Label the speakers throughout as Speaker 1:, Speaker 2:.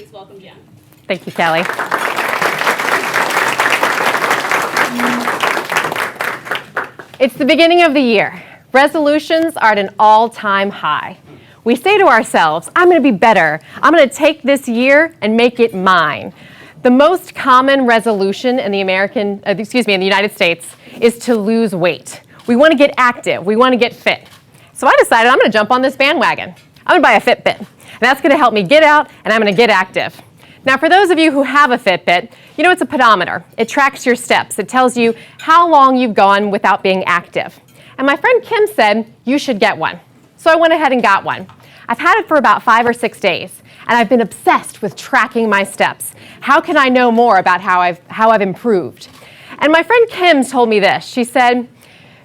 Speaker 1: please welcome Jenn.
Speaker 2: Thank you, Kelly. It's the beginning of the year. Resolutions are at an all-time high. We say to ourselves, I'm going to be better. I'm going to take this year and make it mine. The most common resolution in the United States is to lose weight. We want to get active. We want to get fit. So I decided I'm going to jump on this bandwagon. I'm going to buy a Fitbit. And that's going to help me get out, and I'm going to get active. Now, for those of you who have a Fitbit, you know it's a pedometer. It tracks your steps. It tells you how long you've gone without being active. And my friend Kim said, you should get one. So I went ahead and got one. I've had it for about 5 or 6 days, and I've been obsessed with tracking my steps. How can I know more about how I've improved? And my friend Kim told me this. She said,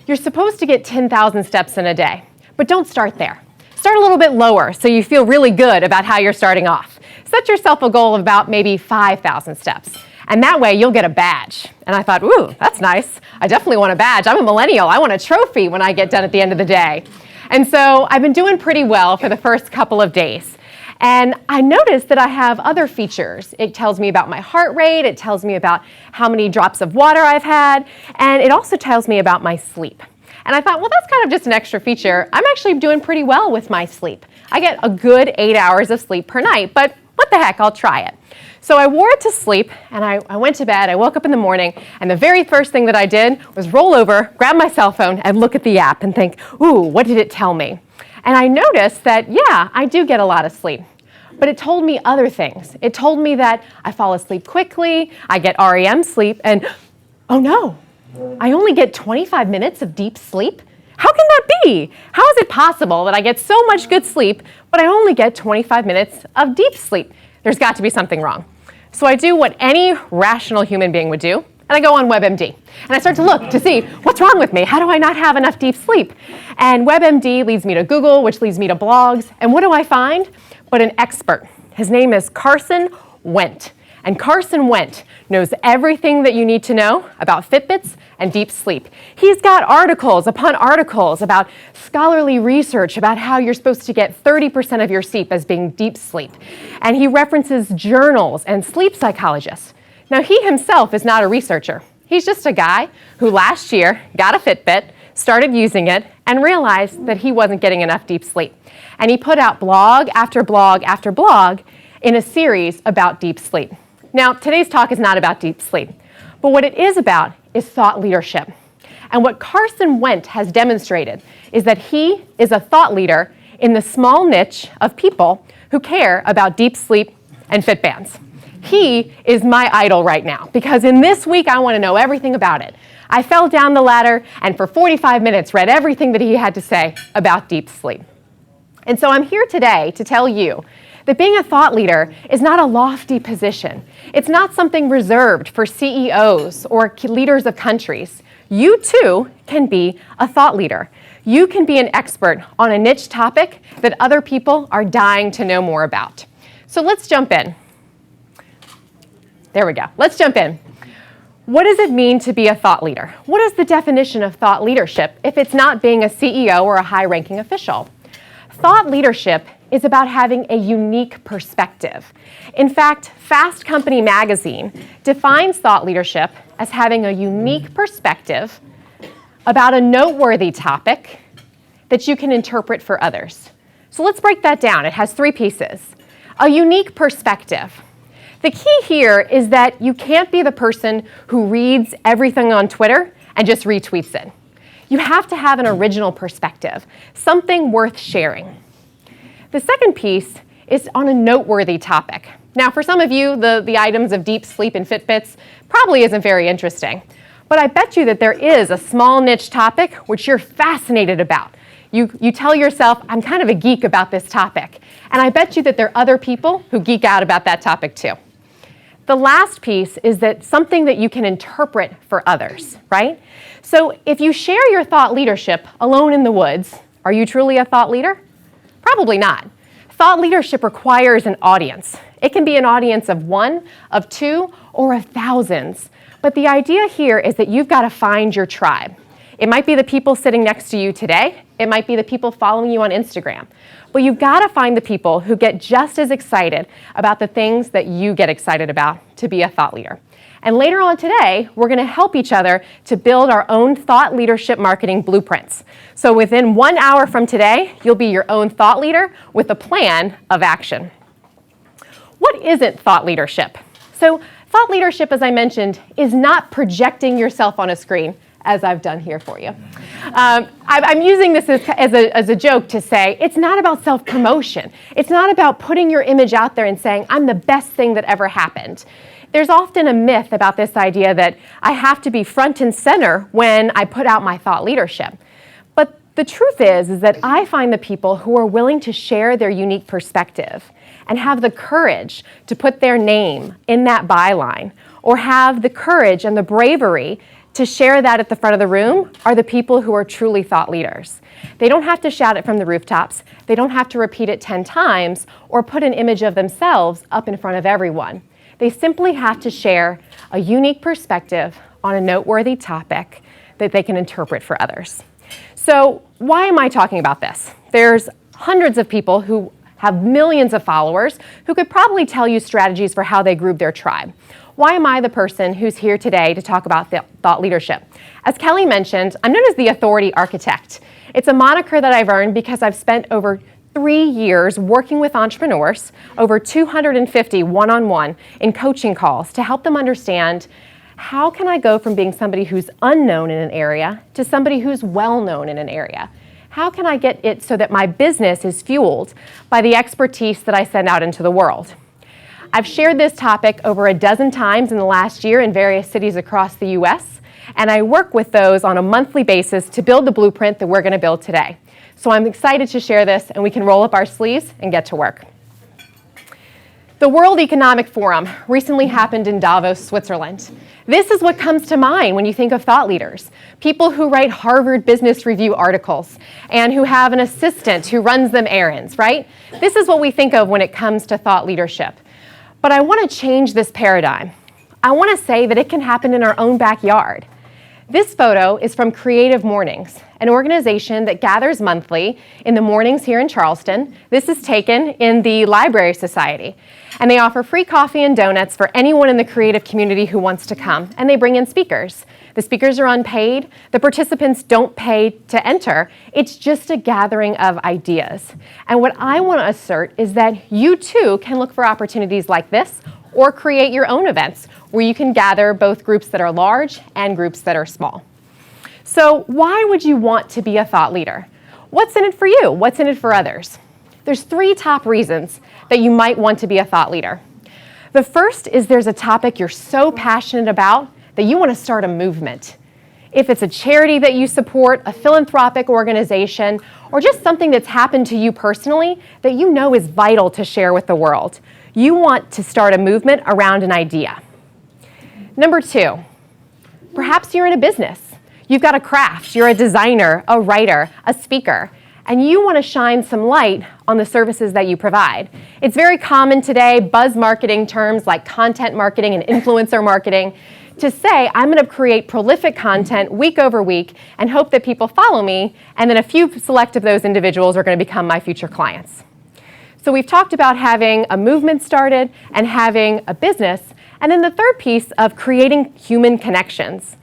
Speaker 2: you're supposed to get 10,000 steps in a day, but don't start there. Start a little bit lower so you feel really good about how you're starting off. Set yourself a goal of about maybe 5,000 steps. And that way you'll get a badge. And I thought, ooh, that's nice. I definitely want a badge. I'm a millennial. I want a trophy when I get done at the end of the day. And so I've been doing pretty well for the first couple of days. And I noticed that I have other features. It tells me about my heart rate. It tells me about how many drops of water I've had. And it also tells me about my sleep. And I thought, well, that's kind of just an extra feature. I'm actually doing pretty well with my sleep. I get a good 8 hours of sleep per night, but what the heck, I'll try it. So I wore it to sleep, and I went to bed. I woke up in the morning, and the very first thing that I did was roll over, grab my cell phone, and look at the app and think, ooh, what did it tell me? And I noticed that, yeah, I do get a lot of sleep. But it told me other things. It told me that I fall asleep quickly, I get REM sleep, and oh no, I only get 25 minutes of deep sleep? How can that be? How is it possible that I get so much good sleep, but I only get 25 minutes of deep sleep? There's got to be something wrong. So I do what any rational human being would do, and I go on WebMD. And I start to look to see what's wrong with me. How do I not have enough deep sleep? And WebMD leads me to Google, which leads me to blogs. And what do I find? But an expert. His name is Carson Wendt. And Carson Wendt knows everything that you need to know about Fitbits and deep sleep. He's got articles upon articles about scholarly research about how you're supposed to get 30% of your sleep as being deep sleep. And he references journals and sleep psychologists. Now, he himself is not a researcher. He's just a guy who last year got a Fitbit, started using it, and realized that he wasn't getting enough deep sleep. And he put out blog after blog after blog in a series about deep sleep. Now, today's talk is not about deep sleep, but what it is about is thought leadership. And what Carson Wendt has demonstrated is that he is a thought leader in the small niche of people who care about deep sleep and Fitbands. He is my idol right now, because in this week, I want to know everything about it. I fell down the ladder and for 45 minutes read everything that he had to say about deep sleep. And so I'm here today to tell you that being a thought leader is not a lofty position. It's not something reserved for CEOs or leaders of countries. You too can be a thought leader. You can be an expert on a niche topic that other people are dying to know more about. So let's jump in. There we go. Let's jump in. What does it mean to be a thought leader? What is the definition of thought leadership if it's not being a CEO or a high-ranking official? Thought leadership is about having a unique perspective. In fact, Fast Company magazine defines thought leadership as having a unique perspective about a noteworthy topic that you can interpret for others. So let's break that down. It has 3 pieces. A unique perspective. The key here is that you can't be the person who reads everything on Twitter and just retweets it. You have to have an original perspective, something worth sharing. The second piece is on a noteworthy topic. Now, for some of you, the items of deep sleep and Fitbits probably isn't very interesting. But I bet you that there is a small niche topic which you're fascinated about. You tell yourself, I'm kind of a geek about this topic. And I bet you that there are other people who geek out about that topic too. The last piece is that something that you can interpret for others, right? So if you share your thought leadership alone in the woods, are you truly a thought leader? Probably not. Thought leadership requires an audience. It can be an audience of 1, of 2, or of thousands. But the idea here is that you've got to find your tribe. It might be the people sitting next to you today. It might be the people following you on Instagram. But you've got to find the people who get just as excited about the things that you get excited about to be a thought leader. And later on today, we're going to help each other to build our own thought leadership marketing blueprints. So within 1 hour from today, you'll be your own thought leader with a plan of action. What isn't thought leadership? So thought leadership, as I mentioned, is not projecting yourself on a screen, as I've done here for you. I'm using this as a joke to say it's not about self-promotion. It's not about putting your image out there and saying, I'm the best thing that ever happened. There's often a myth about this idea that I have to be front and center when I put out my thought leadership. But the truth is that I find the people who are willing to share their unique perspective and have the courage to put their name in that byline, or have the courage and the bravery to share that at the front of the room, are the people who are truly thought leaders. They don't have to shout it from the rooftops. They don't have to repeat it 10 times or put an image of themselves up in front of everyone. They simply have to share a unique perspective on a noteworthy topic that they can interpret for others. So why am I talking about this? There's hundreds of people who have millions of followers who could probably tell you strategies for how they grew their tribe. Why am I the person who's here today to talk about thought leadership? As Kelly mentioned, I'm known as the authority architect. It's a moniker that I've earned because I've spent over 3 years working with entrepreneurs, over 250 one-on-one in coaching calls to help them understand, how can I go from being somebody who's unknown in an area to somebody who's well-known in an area? How can I get it so that my business is fueled by the expertise that I send out into the world? I've shared this topic over a dozen times in the last year in various cities across the US, and I work with those on a monthly basis to build the blueprint that we're going to build today. So I'm excited to share this, and we can roll up our sleeves and get to work. The World Economic Forum recently happened in Davos, Switzerland. This is what comes to mind when you think of thought leaders. People who write Harvard Business Review articles and who have an assistant who runs them errands, right? This is what we think of when it comes to thought leadership. But I want to change this paradigm. I want to say that it can happen in our own backyard. This photo is from Creative Mornings, an organization that gathers monthly in the mornings here in Charleston. This is taken in the Library Society. And they offer free coffee and donuts for anyone in the creative community who wants to come. And they bring in speakers. The speakers are unpaid. The participants don't pay to enter. It's just a gathering of ideas. And what I want to assert is that you too can look for opportunities like this, or create your own events where you can gather both groups that are large and groups that are small. So why would you want to be a thought leader? What's in it for you? What's in it for others? There's 3 top reasons that you might want to be a thought leader. The first is there's a topic you're so passionate about that you want to start a movement. If it's a charity that you support, a philanthropic organization, or just something that's happened to you personally that you know is vital to share with the world, you want to start a movement around an idea. Number 2, perhaps you're in a business. You've got a craft, you're a designer, a writer, a speaker, and you want to shine some light on the services that you provide. It's very common today, buzz marketing terms like content marketing and influencer marketing, to say, I'm going to create prolific content week over week and hope that people follow me, and then a few select of those individuals are going to become my future clients. So we've talked about having a movement started and having a business, and then the third piece of creating human connections.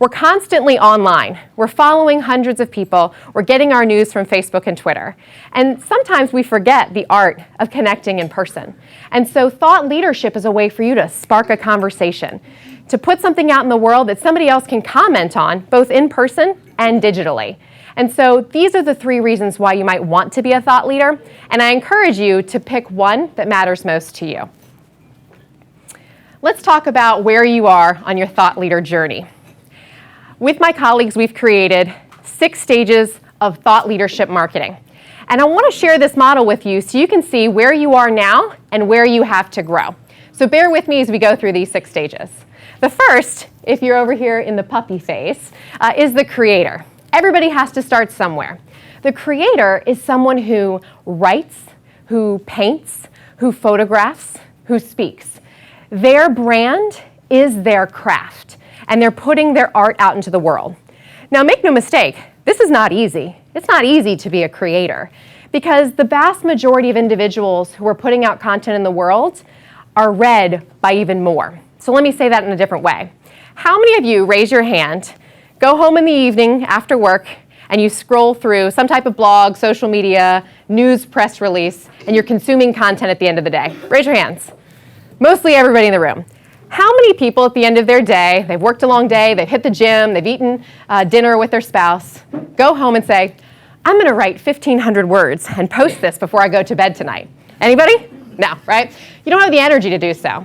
Speaker 2: We're constantly online. We're following hundreds of people. We're getting our news from Facebook and Twitter. And sometimes we forget the art of connecting in person. And so thought leadership is a way for you to spark a conversation, to put something out in the world that somebody else can comment on, both in person and digitally. And so these are the 3 reasons why you might want to be a thought leader, and I encourage you to pick one that matters most to you. Let's talk about where you are on your thought leader journey. With my colleagues, we've created 6 stages of thought leadership marketing. And I want to share this model with you so you can see where you are now and where you have to grow. So bear with me as we go through these 6 stages. The first, if you're over here in the puppy face, is the creator. Everybody has to start somewhere. The creator is someone who writes, who paints, who photographs, who speaks. Their brand is their craft, and they're putting their art out into the world. Now, make no mistake, this is not easy. It's not easy to be a creator because the vast majority of individuals who are putting out content in the world are read by even more. So let me say that in a different way. How many of you, raise your hand, go home in the evening after work and you scroll through some type of blog, social media, news press release, and you're consuming content at the end of the day? Raise your hands. Mostly everybody in the room. How many people at the end of their day, they've worked a long day, they've hit the gym, they've eaten dinner with their spouse, go home and say, I'm going to write 1,500 words and post this before I go to bed tonight? Anybody? No, right? You don't have the energy to do so.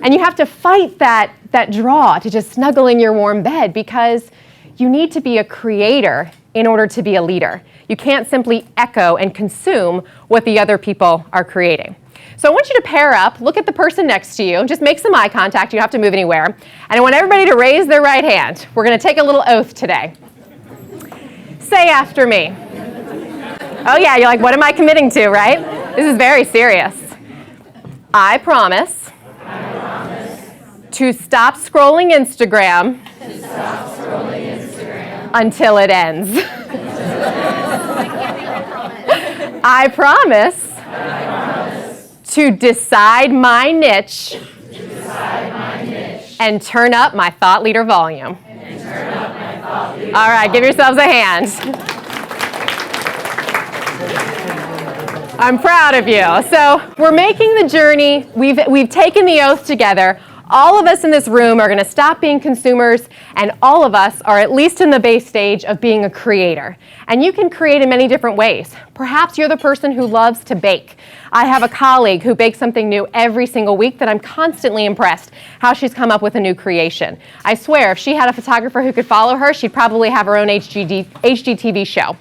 Speaker 2: And you have to fight that draw to just snuggle in your warm bed because you need to be a creator in order to be a leader. You can't simply echo and consume what the other people are creating. So I want you to pair up, look at the person next to you, just make some eye contact, you don't have to move anywhere. And I want everybody to raise their right hand. We're going to take a little oath today. Say after me. Oh yeah, you're like, what am I committing to, right? This is very serious. I promise to stop scrolling Instagram until it ends. I promise to decide my niche and turn up my thought leader volume. All right, give yourselves a hand. I'm proud of you. So we're making the journey. We've taken the oath together. All of us in this room are going to stop being consumers, and all of us are at least in the base stage of being a creator. And you can create in many different ways. Perhaps you're the person who loves to bake. I have a colleague who bakes something new every single week that I'm constantly impressed how she's come up with a new creation. I swear, if she had a photographer who could follow her, she'd probably have her own HGTV show.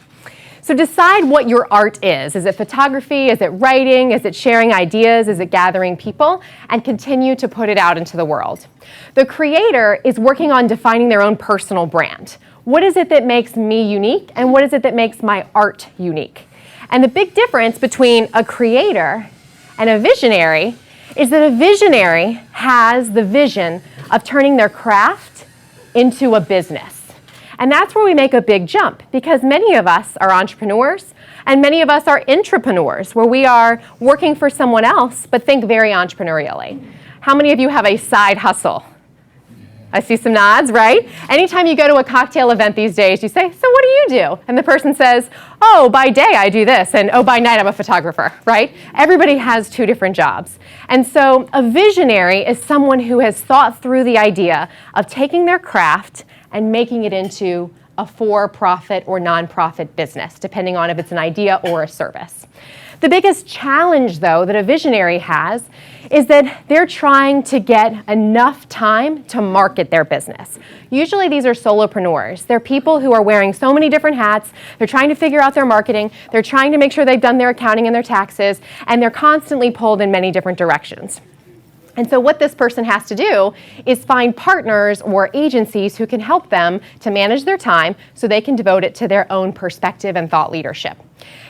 Speaker 2: So decide what your art is. Is it photography? Is it writing? Is it sharing ideas? Is it gathering people? And continue to put it out into the world. The creator is working on defining their own personal brand. What is it that makes me unique? And what is it that makes my art unique? And the big difference between a creator and a visionary is that a visionary has the vision of turning their craft into a business. And that's where we make a big jump because many of us are entrepreneurs and many of us are intrapreneurs where we are working for someone else but think very entrepreneurially. How many of you have a side hustle? I see some nods, right? Anytime you go to a cocktail event these days, you say, so what do you do? And the person says, oh, by day I do this, and oh, by night I'm a photographer, right? Everybody has two different jobs. And so a visionary is someone who has thought through the idea of taking their craft and making it into a for-profit or non-profit business, depending on if it's an idea or a service. The biggest challenge, though, that a visionary has is that they're trying to get enough time to market their business. Usually these are solopreneurs. They're people who are wearing so many different hats. They're trying to figure out their marketing. They're trying to make sure they've done their accounting and their taxes, and they're constantly pulled in many different directions. And so what this person has to do is find partners or agencies who can help them to manage their time so they can devote it to their own perspective and thought leadership.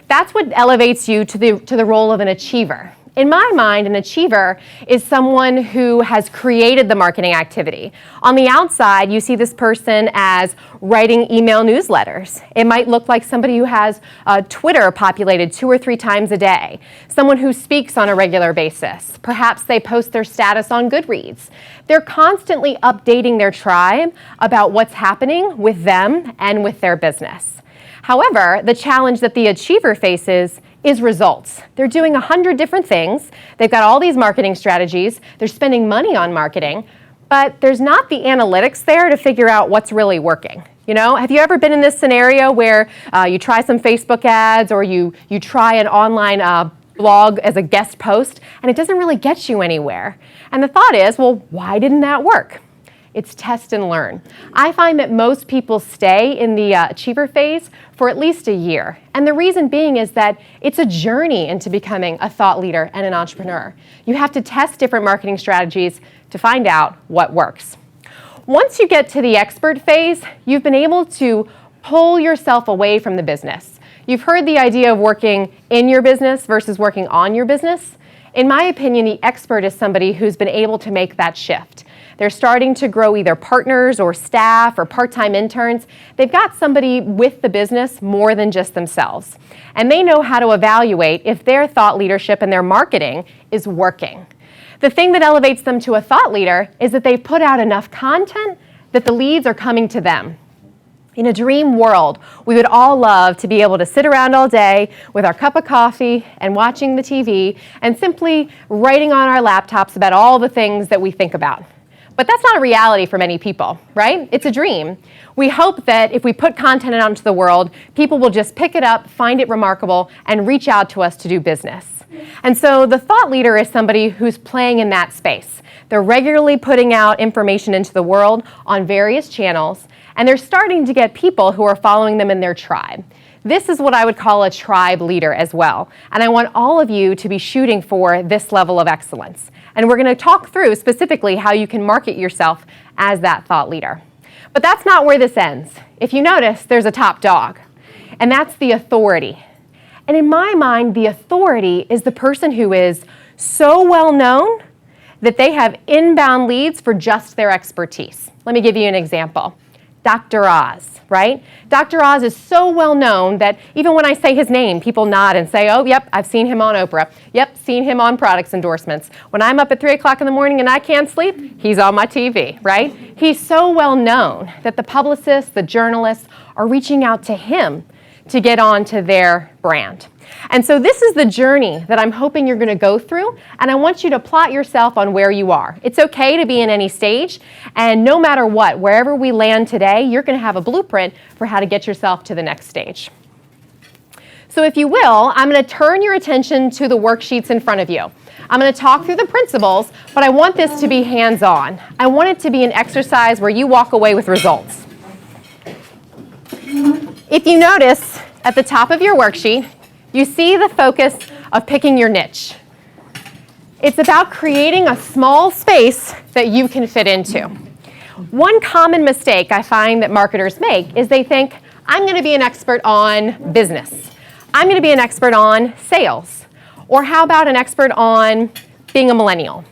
Speaker 2: That's what elevates you to the role of an achiever. In my mind, an achiever is someone who has created the marketing activity. On the outside, you see this person as writing email newsletters. It might look like somebody who has Twitter populated 2 or 3 times a day, someone who speaks on a regular basis. Perhaps they post their status on Goodreads. They're constantly updating their tribe about what's happening with them and with their business. However, the challenge that the achiever faces is results. They're doing 100 different things. They've got all these marketing strategies. They're spending money on marketing, but there's not the analytics there to figure out what's really working. You know, have you ever been in this scenario where you try some Facebook ads or you try an online blog as a guest post and it doesn't really get you anywhere? And the thought is, well, why didn't that work? It's test and learn. I find that most people stay in the achiever phase for at least a year. And the reason being is that it's a journey into becoming a thought leader and an entrepreneur. You have to test different marketing strategies to find out what works. Once you get to the expert phase, you've been able to pull yourself away from the business. You've heard the idea of working in your business versus working on your business. In my opinion, the expert is somebody who's been able to make that shift. They're starting to grow either partners or staff or part-time interns. They've got somebody with the business more than just themselves. And they know how to evaluate if their thought leadership and their marketing is working. The thing that elevates them to a thought leader is that they've put out enough content that the leads are coming to them. In a dream world, we would all love to be able to sit around all day with our cup of coffee and watching the TV and simply writing on our laptops about all the things that we think about. But that's not a reality for many people, right? It's a dream. We hope that if we put content out into the world, people will just pick it up, find it remarkable, and reach out to us to do business. And so the thought leader is somebody who's playing in that space. They're regularly putting out information into the world on various channels, and they're starting to get people who are following them in their tribe. This is what I would call a tribe leader as well. And I want all of you to be shooting for this level of excellence. And we're going to talk through specifically how you can market yourself as that thought leader. But that's not where this ends. If you notice, there's a top dog, and that's the authority. And in my mind, the authority is the person who is so well known that they have inbound leads for just their expertise. Let me give you an example. Dr. Oz, right? Dr. Oz is so well known that even when I say his name, people nod and say, oh, yep, I've seen him on Oprah. Yep, seen him on products endorsements. When I'm up at 3 o'clock in the morning and I can't sleep, he's on my TV, right? He's so well known that the publicists, the journalists are reaching out to him to get onto their brand. And so this is the journey that I'm hoping you're going to go through, and I want you to plot yourself on where you are. It's okay to be in any stage, and no matter what, wherever we land today, you're going to have a blueprint for how to get yourself to the next stage. So if you will, I'm going to turn your attention to the worksheets in front of you. I'm going to talk through the principles, but I want this to be hands-on. I want it to be an exercise where you walk away with results. If you notice at the top of your worksheet, you see the focus of picking your niche. It's about creating a small space that you can fit into. One common mistake I find that marketers make is they think, I'm going to be an expert on business. I'm going to be an expert on sales. Or how about an expert on being a millennial?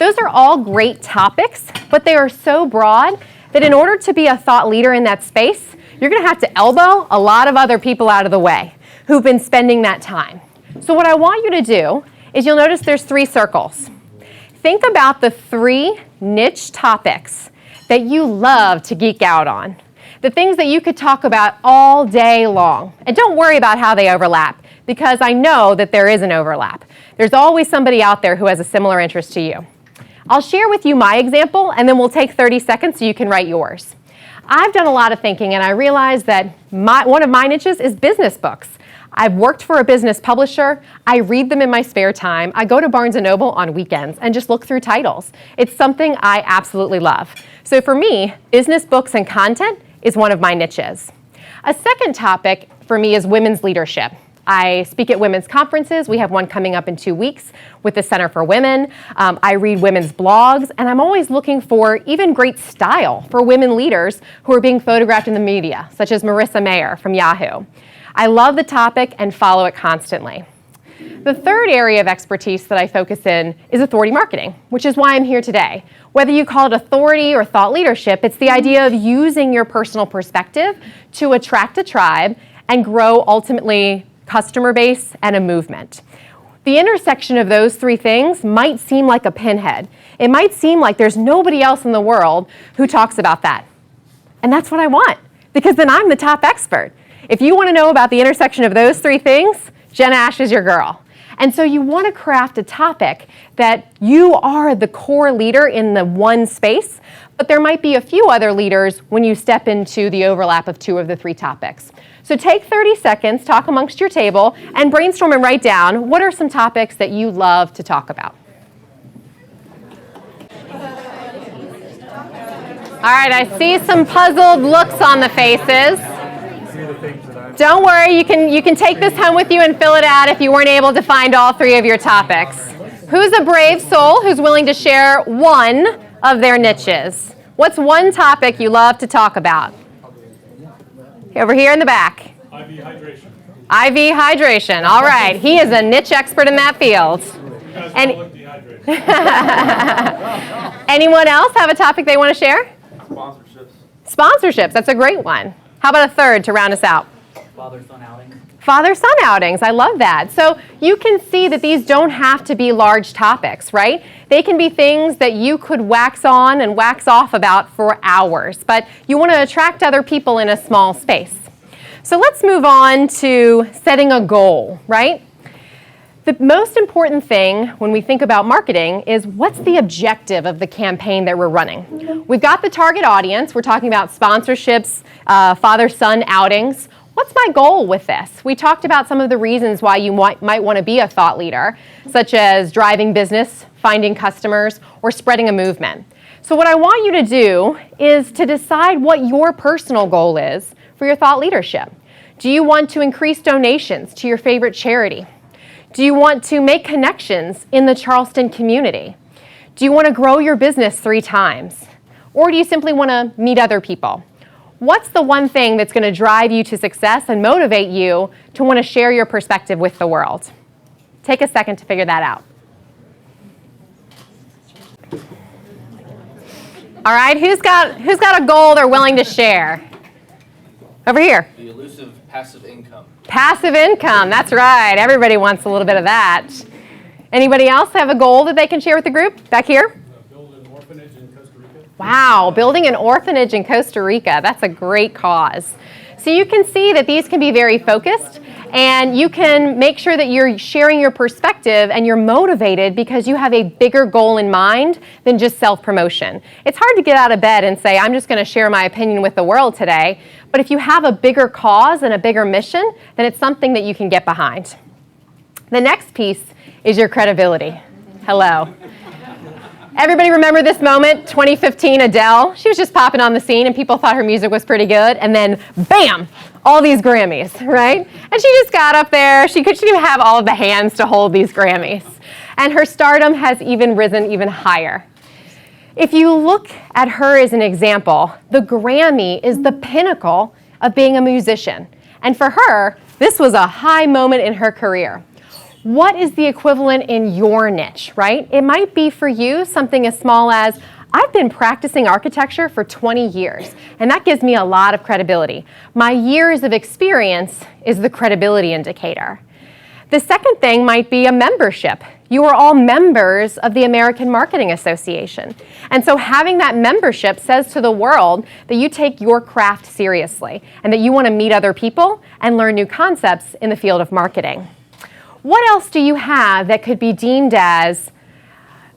Speaker 2: Those are all great topics, but they are so broad that in order to be a thought leader in that space, you're going to have to elbow a lot of other people out of the way who've been spending that time. So what I want you to do is you'll notice there's 3 circles. Think about the 3 niche topics that you love to geek out on. The things that you could talk about all day long. And don't worry about how they overlap, because I know that there is an overlap. There's always somebody out there who has a similar interest to you. I'll share with you my example, and then we'll take 30 seconds so you can write yours. I've done a lot of thinking, and I realized that one of my niches is business books. I've worked for a business publisher. I read them in my spare time. I go to Barnes & Noble on weekends and just look through titles. It's something I absolutely love. So for me, business books and content is one of my niches. A second topic for me is women's leadership. I speak at women's conferences. We have one coming up in 2 weeks with the Center for Women. I read women's blogs, and I'm always looking for even great style for women leaders who are being photographed in the media, such as Marissa Mayer from Yahoo. I love the topic and follow it constantly. The third area of expertise that I focus in is authority marketing, which is why I'm here today. Whether you call it authority or thought leadership, it's the idea of using your personal perspective to attract a tribe and grow ultimately customer base and a movement. The intersection of those 3 things might seem like a pinhead. It might seem like there's nobody else in the world who talks about that. And that's what I want, because then I'm the top expert. If you want to know about the intersection of those 3 things, Jenn Ash is your girl. And so you want to craft a topic that you are the core leader in the one space, but there might be a few other leaders when you step into the overlap of 2 of the 3 topics. So take 30 seconds, talk amongst your table, and brainstorm and write down what are some topics that you love to talk about. All right, I see some puzzled looks on the faces. Don't worry, you can take this home with you and fill it out if you weren't able to find all 3 of your topics. Who's a brave soul who's willing to share one of their niches? What's one topic you love to talk about? Over here in the back.
Speaker 1: IV hydration.
Speaker 2: IV hydration. All right. He is a niche expert in that field.
Speaker 1: guys
Speaker 2: Any-
Speaker 1: all look dehydrated.
Speaker 2: Anyone else have a topic they want to share?
Speaker 3: Sponsorships.
Speaker 2: Sponsorships, that's a great one. How about a third to round us out?
Speaker 4: Father-son outings.
Speaker 2: Father-son outings, I love that. So you can see that these don't have to be large topics, right? They can be things that you could wax on and wax off about for hours, but you want to attract other people in a small space. So let's move on to setting a goal, right? The most important thing when we think about marketing is what's the objective of the campaign that we're running? We've got the target audience. We're talking about sponsorships, father-son outings. What's my goal with this? We talked about some of the reasons why you might want to be a thought leader, such as driving business, finding customers, or spreading a movement. So what I want you to do is to decide what your personal goal is for your thought leadership. Do you want to increase donations to your favorite charity? Do you want to make connections in the Charleston community? Do you want to grow your business 3 times? Or do you simply want to meet other people? What's the one thing that's going to drive you to success and motivate you to want to share your perspective with the world? Take a second to figure that out. All right, who's got a goal they're willing to share? Over here.
Speaker 3: The elusive passive income.
Speaker 2: Passive income, that's right. Everybody wants a little bit of that. Anybody else have a goal that they can share with the group? Back here?
Speaker 1: Build an orphanage in Costa Rica.
Speaker 2: Wow, building an orphanage in Costa Rica. That's a great cause. So you can see that these can be very focused, and you can make sure that you're sharing your perspective and you're motivated because you have a bigger goal in mind than just self-promotion. It's hard to get out of bed and say, I'm just going to share my opinion with the world today. But if you have a bigger cause and a bigger mission, then it's something that you can get behind. The next piece is your credibility. Hello. Everybody remember this moment, 2015 Adele? She was just popping on the scene and people thought her music was pretty good, and then bam, all these Grammys, right? And she just got up there. She didn't have all of the hands to hold these Grammys. And her stardom has even risen even higher. If you look at her as an example, the Grammy is the pinnacle of being a musician. And for her, this was a high moment in her career. What is the equivalent in your niche, right? It might be for you something as small as, I've been practicing architecture for 20 years, and that gives me a lot of credibility. My years of experience is the credibility indicator. The second thing might be a membership. You are all members of the American Marketing Association. And so having that membership says to the world that you take your craft seriously and that you want to meet other people and learn new concepts in the field of marketing. What else do you have that could be deemed as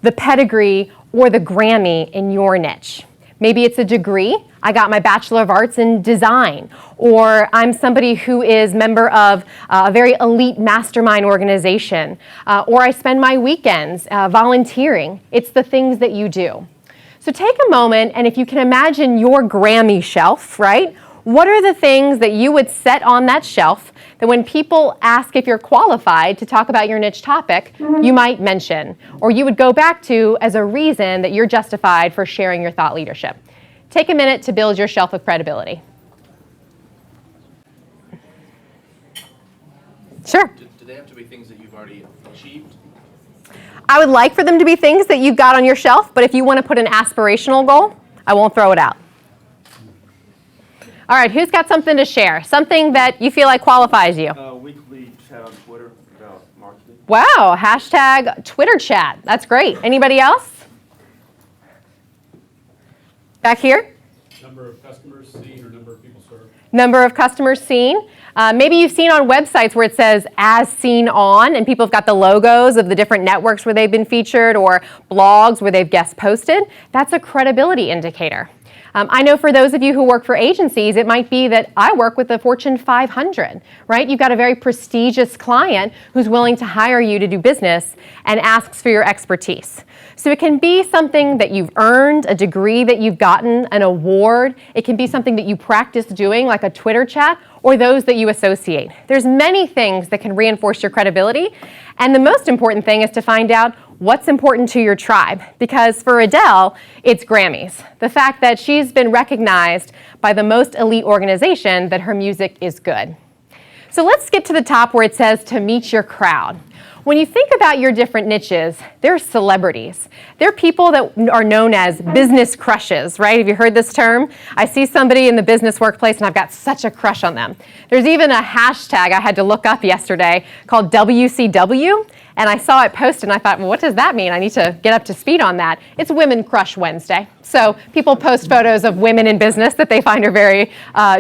Speaker 2: the pedigree or the Grammy in your niche? Maybe it's a degree. I got my Bachelor of Arts in Design. Or I'm somebody who is member of a very elite mastermind organization. Or I spend my weekends volunteering. It's the things that you do. So take a moment, and if you can imagine your Grammy shelf, right? What are the things that you would set on that shelf that when people ask if you're qualified to talk about your niche topic, you might mention, or you would go back to as a reason that you're justified for sharing your thought leadership? Take a minute to build your shelf of credibility. Sure.
Speaker 3: Do they have to be things that you've already achieved?
Speaker 2: I would like for them to be things that you've got on your shelf, but if you want to put an aspirational goal, I won't throw it out. All right, who's got something to share? Something that you feel like qualifies you?
Speaker 3: Weekly chat on Twitter about marketing.
Speaker 2: Wow, hashtag Twitter chat. That's great. Anybody else? Back here?
Speaker 1: Number of customers seen or number of people served.
Speaker 2: Number of customers seen. Maybe you've seen on websites where it says as seen on, and people have got the logos of the different networks where they've been featured or blogs where they've guest posted. That's a credibility indicator. I know for those of you who work for agencies, it might be that I work with the Fortune 500, right? You've got a very prestigious client who's willing to hire you to do business and asks for your expertise. So it can be something that you've earned, a degree that you've gotten, an award. It can be something that you practice doing, like a Twitter chat, or those that you associate. There's many things that can reinforce your credibility, and the most important thing is to find out what's important to your tribe. Because for Adele, it's Grammys. The fact that she's been recognized by the most elite organization that her music is good. So let's skip to the top where it says to meet your crowd. When you think about your different niches, they're celebrities. They're people that are known as business crushes, right? Have you heard this term? I see somebody in the business workplace and I've got such a crush on them. There's even a hashtag I had to look up yesterday called WCW. And I saw it posted and I thought, well, what does that mean? I need to get up to speed on that. It's Women Crush Wednesday. So people post photos of women in business that they find are very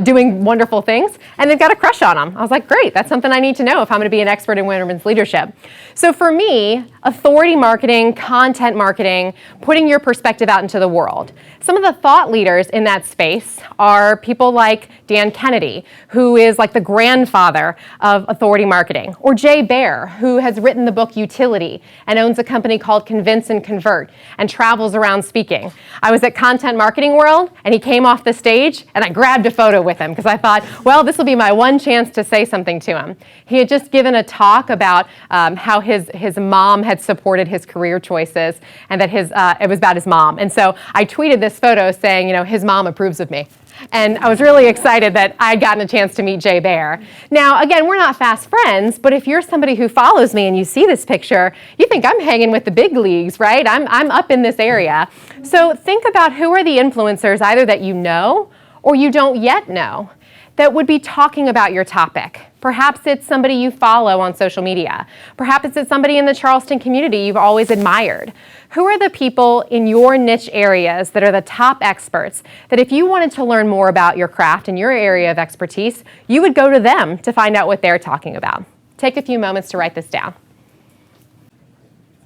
Speaker 2: doing wonderful things, and they've got a crush on them. I was like, great, that's something I need to know if I'm gonna be an expert in women's leadership. So for me, authority marketing, content marketing, putting your perspective out into the world. Some of the thought leaders in that space are people like Dan Kennedy, who is like the grandfather of authority marketing, or Jay Baer, who has written the book Utility and owns a company called Convince and Convert and travels around speaking. I was at Content Marketing World and he came off the stage and I grabbed a photo with him because I thought, well, this will be my one chance to say something to him. He had just given a talk about how his mom had supported his career choices and that it was about his mom. And so I tweeted this photo saying, his mom approves of me. And I was really excited that I had gotten a chance to meet Jay Baer. Now, again, we're not fast friends, but if you're somebody who follows me and you see this picture, you think I'm hanging with the big leagues, right? I'm up in this area. So think about who are the influencers either that you know or you don't yet know that would be talking about your topic. Perhaps it's somebody you follow on social media. Perhaps it's somebody in the Charleston community you've always admired. Who are the people in your niche areas that are the top experts that if you wanted to learn more about your craft and your area of expertise, you would go to them to find out what they're talking about? Take a few moments to write this down.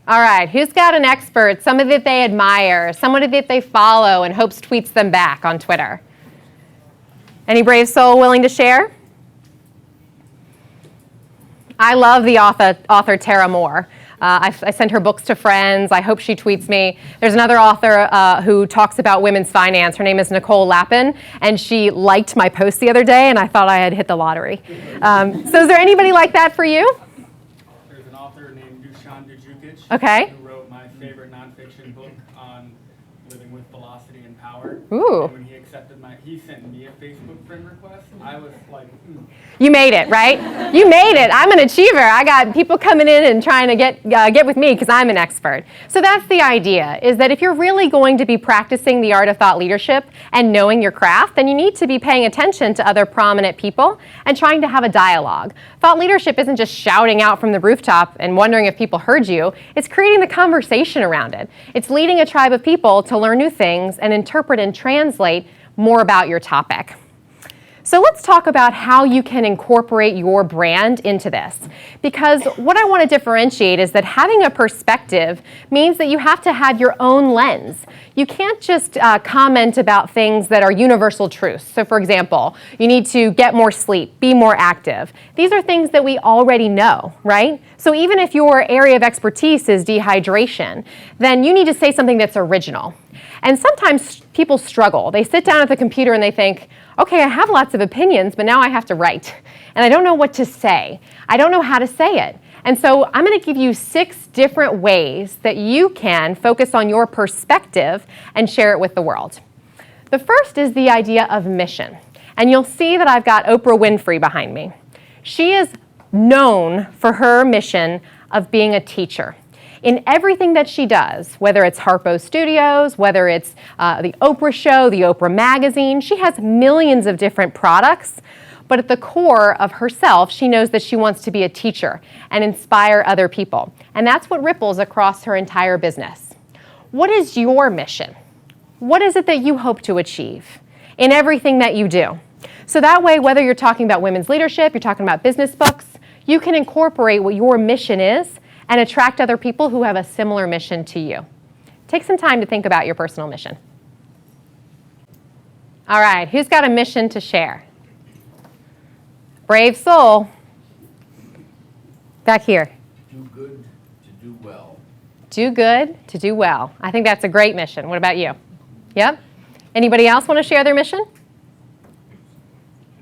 Speaker 2: All right, who's got an expert, somebody that they admire, somebody that they follow and hopes tweets them back on Twitter? Any brave soul willing to share? I love the author Tara Moore. I send her books to friends. I hope she tweets me. There's another author who talks about women's finance. Her name is Nicole Lappin, and she liked my post the other day, and I thought I had hit the lottery. So is there anybody like that for you?
Speaker 1: There's an author named Dusan Dujukic
Speaker 2: Okay.
Speaker 1: who wrote my favorite nonfiction book on living with velocity and power.
Speaker 2: Ooh.
Speaker 1: And when he sent me a Facebook friend request, I was like,
Speaker 2: You made it, right? You made it. I'm an achiever. I got people coming in and trying to get with me because I'm an expert. So that's the idea, is that if you're really going to be practicing the art of thought leadership and knowing your craft, then you need to be paying attention to other prominent people and trying to have a dialogue. Thought leadership isn't just shouting out from the rooftop and wondering if people heard you. It's creating the conversation around it. It's leading a tribe of people to learn new things and interpret and translate more about your topic. So let's talk about how you can incorporate your brand into this. Because what I want to differentiate is that having a perspective means that you have to have your own lens. You can't just comment about things that are universal truths. So for example, you need to get more sleep, be more active. These are things that we already know, right? So even if your area of expertise is dehydration, then you need to say something that's original. And sometimes people struggle. They sit down at the computer and they think, okay, I have lots of opinions, but now I have to write. And I don't know what to say. I don't know how to say it. And so I'm going to give you 6 different ways that you can focus on your perspective and share it with the world. The first is the idea of mission. And you'll see that I've got Oprah Winfrey behind me. She is known for her mission of being a teacher. In everything that she does, whether it's Harpo Studios, whether it's the Oprah Show, the Oprah Magazine, she has millions of different products, but at the core of herself, she knows that she wants to be a teacher and inspire other people. And that's what ripples across her entire business. What is your mission? What is it that you hope to achieve in everything that you do? So that way, whether you're talking about women's leadership, you're talking about business books, you can incorporate what your mission is and attract other people who have a similar mission to you. Take some time to think about your personal mission. All right, who's got a mission to share? Brave soul. Back here.
Speaker 4: Do good to do well.
Speaker 2: Do good to do well. I think that's a great mission. What about you? Yep. Anybody else want to share their mission?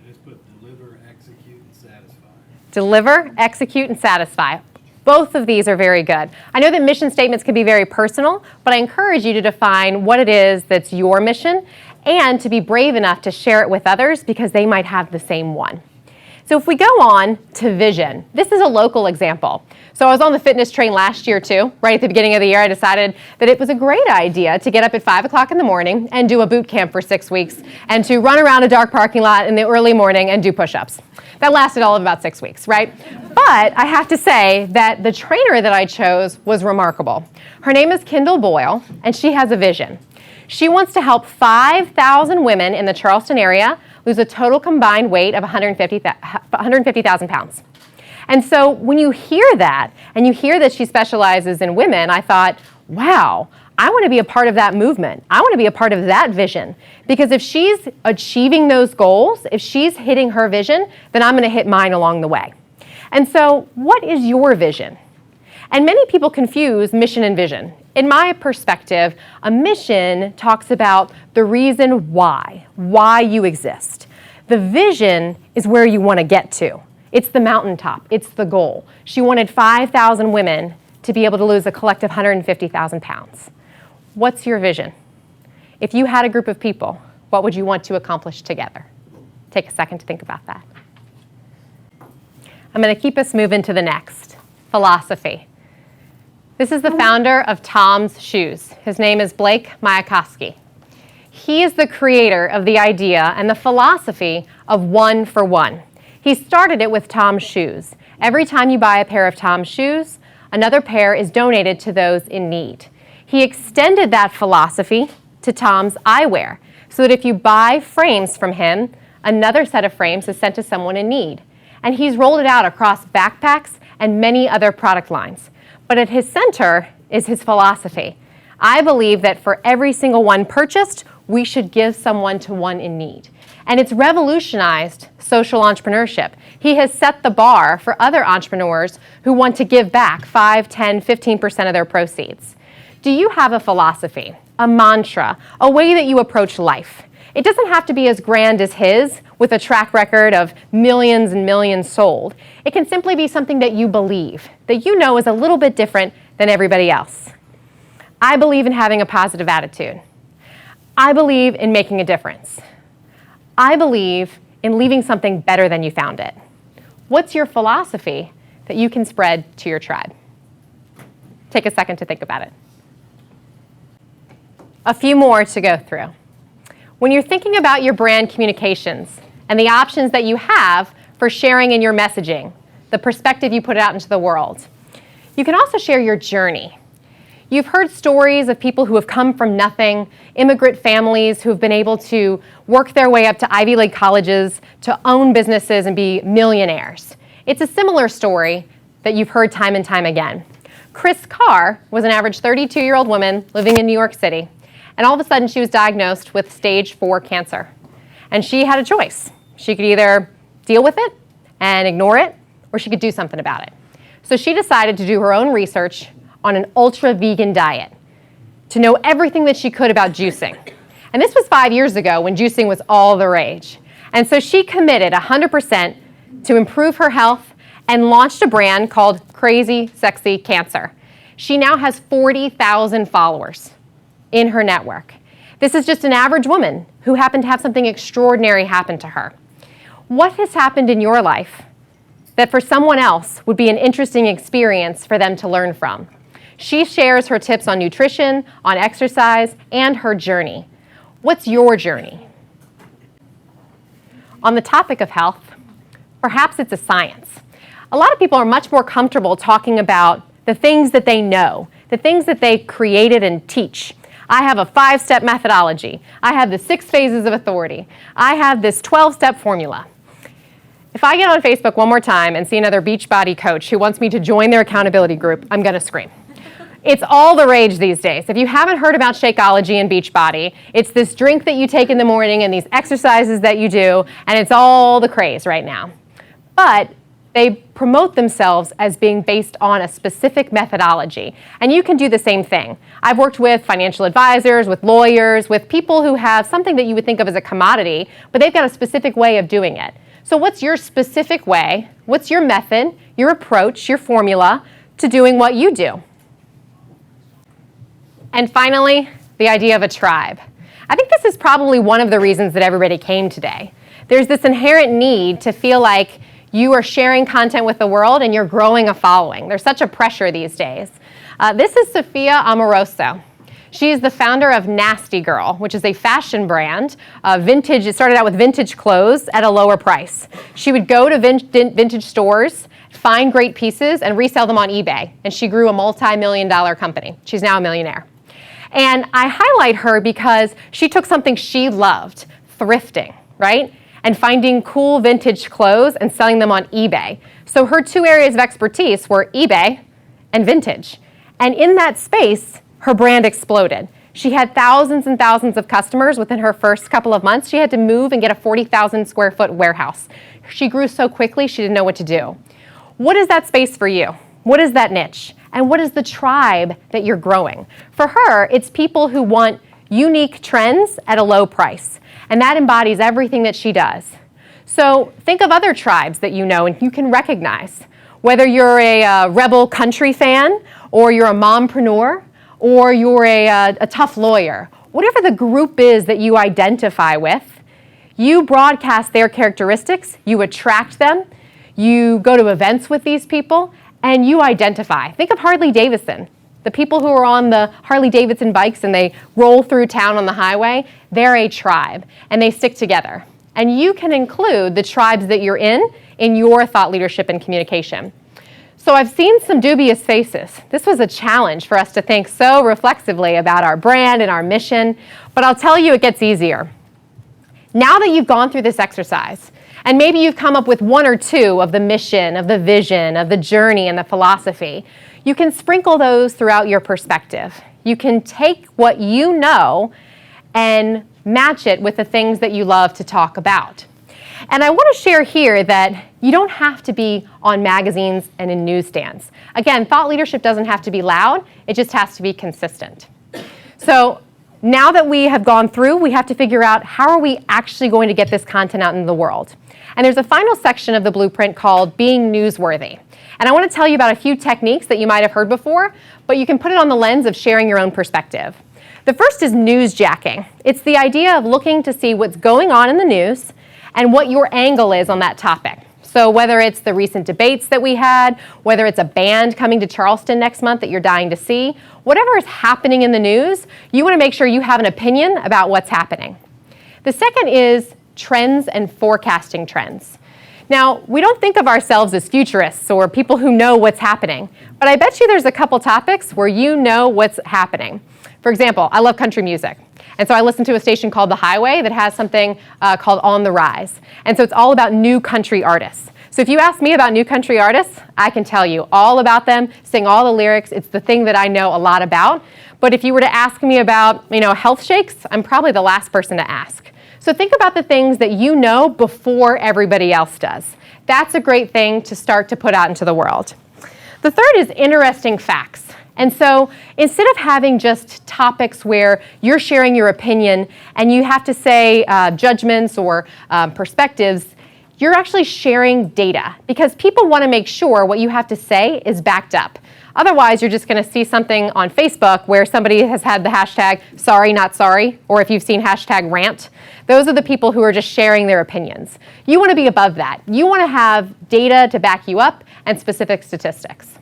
Speaker 1: I just put deliver, execute, and satisfy.
Speaker 2: Deliver, execute, and satisfy. Both of these are very good. I know that mission statements can be very personal, but I encourage you to define what it is that's your mission and to be brave enough to share it with others because they might have the same one. So if we go on to vision, this is a local example. So I was on the fitness train last year too. Right at the beginning of the year, I decided that it was a great idea to get up at 5 o'clock in the morning and do a boot camp for 6 weeks and to run around a dark parking lot in the early morning and do push-ups. That lasted all of about 6 weeks, right? But I have to say that the trainer that I chose was remarkable. Her name is Kendall Boyle, and she has a vision. She wants to help 5,000 women in the Charleston area lose a total combined weight of 150,000 pounds. And so when you hear that, and you hear that she specializes in women, I thought, wow, I want to be a part of that movement. I want to be a part of that vision. Because if she's achieving those goals, if she's hitting her vision, then I'm going to hit mine along the way. And so what is your vision? And many people confuse mission and vision. In my perspective, a mission talks about the reason why you exist. The vision is where you want to get to. It's the mountaintop. It's the goal. She wanted 5,000 women to be able to lose a collective 150,000 pounds. What's your vision? If you had a group of people, what would you want to accomplish together? Take a second to think about that. I'm going to keep us moving to the next, philosophy. This is the founder of Tom's Shoes. His name is Blake Mayakovsky. He is the creator of the idea and the philosophy of one for one. He started it with Tom's Shoes. Every time you buy a pair of Tom's shoes, another pair is donated to those in need. He extended that philosophy to Tom's eyewear, so that if you buy frames from him, another set of frames is sent to someone in need. And he's rolled it out across backpacks and many other product lines. But at his center is his philosophy. I believe that for every single one purchased, we should give someone to one in need. And it's revolutionized social entrepreneurship. He has set the bar for other entrepreneurs who want to give back 5, 10, 15% of their proceeds. Do you have a philosophy, a mantra, a way that you approach life? It doesn't have to be as grand as his, with a track record of millions and millions sold. It can simply be something that you believe, that you know is a little bit different than everybody else. I believe in having a positive attitude. I believe in making a difference. I believe in leaving something better than you found it. What's your philosophy that you can spread to your tribe? Take a second to think about it. A few more to go through. When you're thinking about your brand communications and the options that you have for sharing in your messaging, the perspective you put out into the world, you can also share your journey. You've heard stories of people who have come from nothing, immigrant families who have been able to work their way up to Ivy League colleges, to own businesses and be millionaires. It's a similar story that you've heard time and time again. Chris Carr was an average 32-year-old woman living in New York City. And all of a sudden, she was diagnosed with stage 4 cancer. And she had a choice. She could either deal with it and ignore it, or she could do something about it. So she decided to do her own research on an ultra-vegan diet, to know everything that she could about juicing. And this was 5 years ago when juicing was all the rage. And so she committed 100% to improve her health and launched a brand called Crazy Sexy Cancer. She now has 40,000 followers in her network. This is just an average woman who happened to have something extraordinary happen to her. What has happened in your life that for someone else would be an interesting experience for them to learn from? She shares her tips on nutrition, on exercise, and her journey. What's your journey? On the topic of health, perhaps it's a science. A lot of people are much more comfortable talking about the things that they know, the things that they created and teach. I have a 5-step methodology. I have the 6 phases of authority. I have this 12-step formula. If I get on Facebook one more time and see another Beachbody coach who wants me to join their accountability group, I'm going to scream. It's all the rage these days. If you haven't heard about Shakeology and Beachbody, it's this drink that you take in the morning and these exercises that you do, and it's all the craze right now. But they promote themselves as being based on a specific methodology. And you can do the same thing. I've worked with financial advisors, with lawyers, with people who have something that you would think of as a commodity, but they've got a specific way of doing it. So what's your specific way? What's your method, your approach, your formula to doing what you do? And finally, the idea of a tribe. I think this is probably one of the reasons that everybody came today. There's this inherent need to feel like You are sharing content with the world and you're growing a following. There's such a pressure these days. This is Sophia Amoroso. She is the founder of Nasty Girl, which is a fashion brand. Vintage. It started out with vintage clothes at a lower price. She would go to vintage stores, find great pieces, and resell them on eBay. And she grew a multi-million-dollar company. She's now a millionaire. And I highlight her because she took something she loved, thrifting, right? And finding cool vintage clothes and selling them on eBay. So her two areas of expertise were eBay and vintage. And in that space, her brand exploded. She had thousands and thousands of customers within her first couple of months. She had to move and get a 40,000 square foot warehouse. She grew so quickly, she didn't know what to do. What is that space for you? What is that niche? And what is the tribe that you're growing? For her, it's people who want unique trends at a low price. And that embodies everything that she does. So think of other tribes that you know and you can recognize. Whether you're a rebel country fan, or you're a mompreneur, or you're a tough lawyer, whatever the group is that you identify with, you broadcast their characteristics, you attract them, you go to events with these people, and you identify. Think of Harley Davidson. The people who are on the Harley Davidson bikes and they roll through town on the highway, they're a tribe, and they stick together. And you can include the tribes that you're in your thought leadership and communication. So I've seen some dubious faces. This was a challenge for us to think so reflexively about our brand and our mission, but I'll tell you it gets easier. Now that you've gone through this exercise, and maybe you've come up with one or two of the mission, of the vision, of the journey and the philosophy, you can sprinkle those throughout your perspective. You can take what you know and match it with the things that you love to talk about. And I want to share here that you don't have to be on magazines and in newsstands. Again, thought leadership doesn't have to be loud, it just has to be consistent. So now that we have gone through, we have to figure out how are we actually going to get this content out into the world. And there's a final section of the blueprint called being newsworthy. And I want to tell you about a few techniques that you might have heard before, but you can put it on the lens of sharing your own perspective. The first is newsjacking. It's the idea of looking to see what's going on in the news and what your angle is on that topic. So whether it's the recent debates that we had, whether it's a band coming to Charleston next month that you're dying to see, whatever is happening in the news, you want to make sure you have an opinion about what's happening. The second is trends and forecasting trends. Now, we don't think of ourselves as futurists or people who know what's happening, but I bet you there's a couple topics where you know what's happening. For example, I love country music. And so I listen to a station called The Highway that has something called On the Rise. And so it's all about new country artists. So if you ask me about new country artists, I can tell you all about them, sing all the lyrics. It's the thing that I know a lot about. But if you were to ask me about, health shakes, I'm probably the last person to ask. So think about the things that you know before everybody else does. That's a great thing to start to put out into the world. The third is interesting facts. And so instead of having just topics where you're sharing your opinion and you have to say judgments or perspectives, you're actually sharing data because people want to make sure what you have to say is backed up. Otherwise, you're just going to see something on Facebook where somebody has had the hashtag sorry, not sorry, or if you've seen hashtag rant. Those are the people who are just sharing their opinions. You want to be above that. You want to have data to back you up and specific statistics.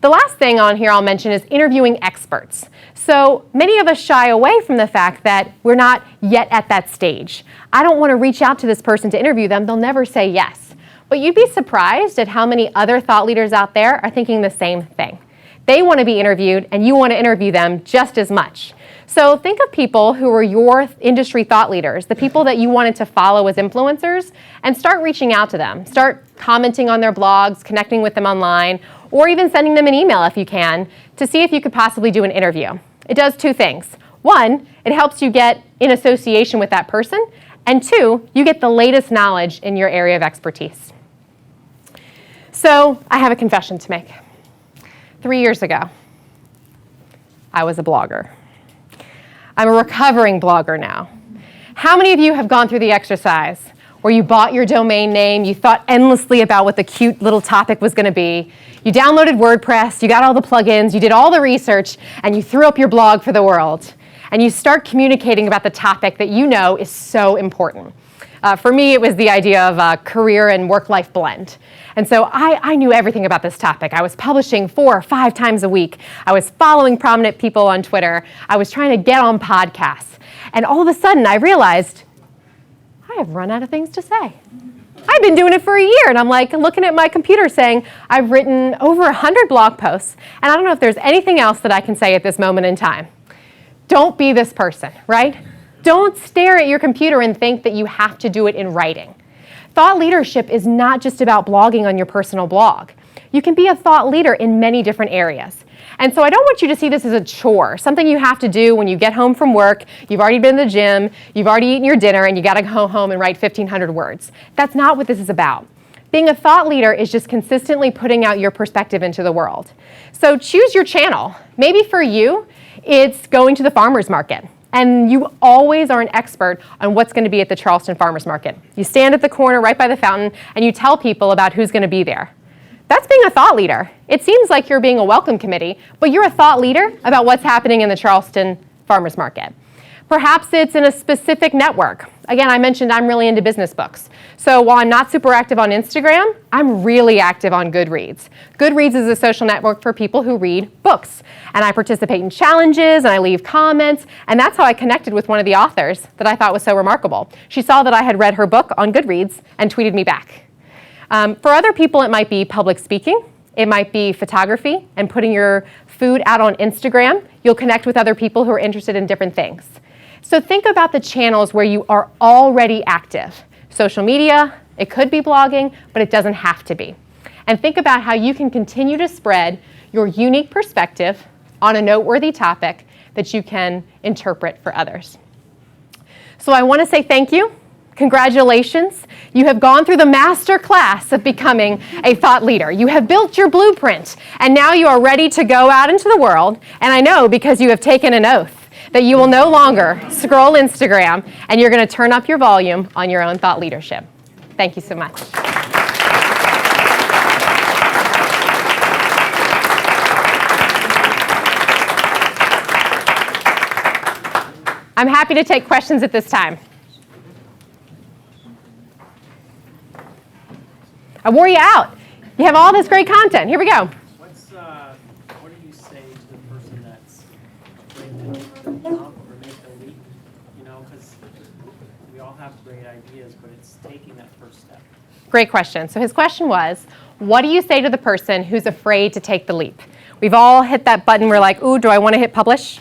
Speaker 2: The last thing on here I'll mention is interviewing experts. So many of us shy away from the fact that we're not yet at that stage. I don't want to reach out to this person to interview them. They'll never say yes. But you'd be surprised at how many other thought leaders out there are thinking the same thing. They want to be interviewed and you want to interview them just as much. So think of people who are your industry thought leaders, the people that you wanted to follow as influencers, and start reaching out to them. Start commenting on their blogs, connecting with them online, or even sending them an email if you can to see if you could possibly do an interview. It does two things. One, it helps you get in association with that person, and two, you get the latest knowledge in your area of expertise. So I have a confession to make. 3 years ago, I was a blogger. I'm a recovering blogger now. How many of you have gone through the exercise where you bought your domain name, you thought endlessly about what the cute little topic was going to be, you downloaded WordPress, you got all the plugins, you did all the research, and you threw up your blog for the world, and you start communicating about the topic that you know is so important. For me, it was the idea of a career and work-life blend. And so I knew everything about this topic. I was publishing 4 or 5 times a week. I was following prominent people on Twitter. I was trying to get on podcasts. And all of a sudden, I realized I have run out of things to say. I've been doing it for a year, and I'm like looking at my computer saying, I've written over 100 blog posts, and I don't know if there's anything else that I can say at this moment in time. Don't be this person, right? Don't stare at your computer and think that you have to do it in writing. Thought leadership is not just about blogging on your personal blog. You can be a thought leader in many different areas. And so I don't want you to see this as a chore, something you have to do when you get home from work, you've already been to the gym, you've already eaten your dinner, and you got to go home and write 1,500 words. That's not what this is about. Being a thought leader is just consistently putting out your perspective into the world. So choose your channel. Maybe for you, it's going to the farmer's market. And you always are an expert on what's going to be at the Charleston Farmers Market. You stand at the corner right by the fountain and you tell people about who's going to be there. That's being a thought leader. It seems like you're being a welcome committee, but you're a thought leader about what's happening in the Charleston Farmers Market. Perhaps it's in a specific network. Again, I mentioned I'm really into business books. So while I'm not super active on Instagram, I'm really active on Goodreads. Goodreads is a social network for people who read books. And I participate in challenges and I leave comments. And that's how I connected with one of the authors that I thought was so remarkable. She saw that I had read her book on Goodreads and tweeted me back. For other people, it might be public speaking. It might be photography and putting your food out on Instagram. You'll connect with other people who are interested in different things. So think about the channels where you are already active. Social media, it could be blogging, but it doesn't have to be. And think about how you can continue to spread your unique perspective on a noteworthy topic that you can interpret for others. So I want to say thank you. Congratulations. You have gone through the master class of becoming a thought leader. You have built your blueprint, and now you are ready to go out into the world. And I know because you have taken an oath that you will no longer scroll Instagram, and you're going to turn up your volume on your own thought leadership. Thank you so much. I'm happy to take questions at this time. I wore you out. You have all this great content. Here we go.
Speaker 5: What do you say to the person that's afraid to jump or make a leap? You know, because we all have great ideas, but it's taking that first step.
Speaker 2: Great question. So his question was, what do you say to the person who's afraid to take the leap? We've all hit that button. We're like, ooh, do I want to hit publish?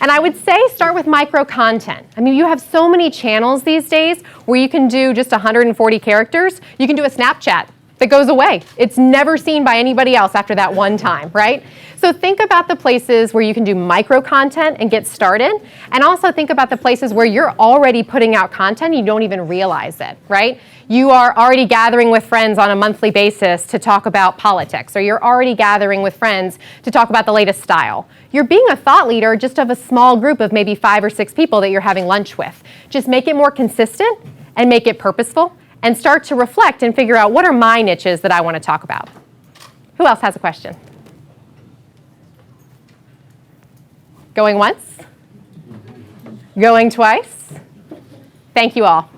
Speaker 2: And I would say start with micro content. I mean, you have so many channels these days where you can do just 140 characters. You can do a Snapchat that goes away. It's never seen by anybody else after that one time, right? So think about the places where you can do micro content and get started, and also think about the places where you're already putting out content and you don't even realize it, right? You are already gathering with friends on a monthly basis to talk about politics, or you're already gathering with friends to talk about the latest style. You're being a thought leader just of a small group of maybe 5 or 6 people that you're having lunch with. Just make it more consistent and make it purposeful, and start to reflect and figure out what are my niches that I want to talk about. Who else has a question? Going once? Going twice? Thank you all.